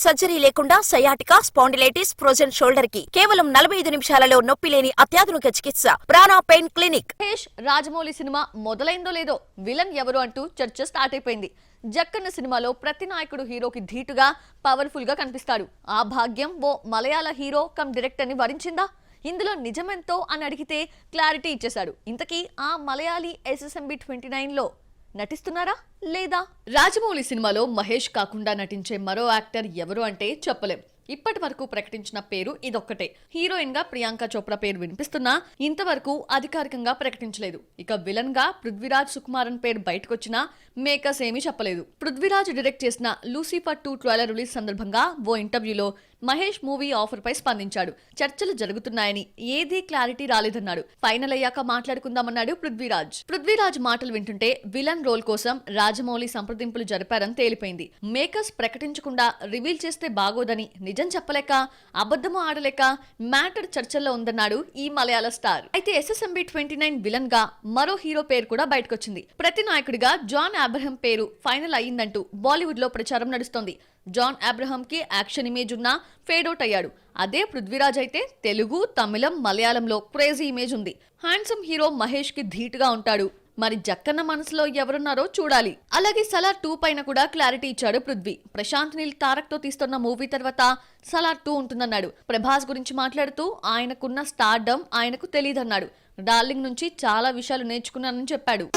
Surgery లేకుండా sciatica, spondylitis, frozen shoulder కి కేవలం 45 నిమిషాలలో నొప్పి లేని అత్యాధునిక చికిత్స Prana pain clinic. Mahesh Rajamouli cinema మొదలైందో లేదో విలన్ ఎవరు అంటూ చర్చ స్టార్ట్ అయిపోయింది. జక్కన్న సినిమాలో ప్రతి నాయకుడు హీరోకి ధీటుగా పవర్ఫుల్ గా కనిపిస్తాడు. ఆ భాగ్యం ఓ మలయాళ హీరో కమ్ డైరెక్టర్ ని వరించిందా? ఇందులో నిజమెంతో అని అడిగితే క్లారిటీ ఇచ్చేశాడు. ఇంతకీ ఆ మలయాళీ SSMB 29 లో నటిస్తున్నారా లేదా? రాజమౌళి సినిమాలో మహేష్ కాకుండా నటించే మరో యాక్టర్ ఎవరు అంటే చెప్పలేం. ఇప్పటి వరకు ప్రకటించిన పేరు ఇదొక్కటే. హీరోయిన్ గా ప్రియాంక చోప్రా పేరు వినిపిస్తున్నా ఇంతవరకు అధికారికంగా ప్రకటించలేదు. ఇక విలన్ గా పృథ్వీరాజ్ సుకుమారన్ పేరు బయటకొచ్చినా మేకర్స్ ఏమీ చెప్పలేదు. పృథ్వీరాజ్ డైరెక్ట్ చేసిన లూసిఫర్ 2 ట్రైలర్ రిలీజ్ సందర్భంగా ఓ ఇంటర్వ్యూలో మహేష్ మూవీ ఆఫర్ పై స్పందించాడు. చర్చలు జరుగుతున్నాయని, ఏదీ క్లారిటీ రాలేదన్నాడు. ఫైనల్ అయ్యాక మాట్లాడుకుందామన్నాడు పృథ్వీరాజ్. పృథ్వీరాజ్ మాటలు వింటుంటే విలన్ రోల్ కోసం రాజమౌళి సంప్రదింపులు జరిపారని తేలిపోయింది. మేకర్స్ ప్రకటించకుండా రివీల్ చేస్తే బాగోదని నిజం చెప్పలేక, అబద్ధము ఆడలేక మ్యాటర్ చర్చల్లో ఉందన్నాడు ఈ మలయాళ స్టార్. అయితే SSMB 29 విలన్ గా మరో హీరో పేరు కూడా బయటకొచ్చింది. ప్రతి నాయకుడిగా జాన్ అబ్రహం పేరు ఫైనల్ అయ్యిందంటూ బాలీవుడ్ లో ప్రచారం నడుస్తోంది. జాన్ అబ్రహం కి యాక్షన్ ఇమేజ్ ఉన్నా ఫేడ్ అవుట్ అయ్యాడు. అదే పృథ్వీరాజ్ అయితే తెలుగు, తమిళం, మలయాళంలో క్రేజీ ఇమేజ్ ఉంది. హ్యాండ్సమ్ హీరో మహేష్ కి ధీటుగా ఉంటాడు. మరి జక్కన్న మనసులో ఎవరున్నారో చూడాలి. అలాగే సలార్ 2 పైన కూడా క్లారిటీ ఇచ్చాడు పృథ్వీ. ప్రశాంత్ నీల్ తారక్ తో తీస్తున్న మూవీ తర్వాత సలార్ 2 ఉంటుందన్నాడు. ప్రభాస్ గురించి మాట్లాడుతూ ఆయనకున్న స్టార్డమ్ ఆయనకు తెలియదన్నాడు. డార్లింగ్ నుంచి చాలా విషయాలు నేర్చుకున్నానని చెప్పాడు.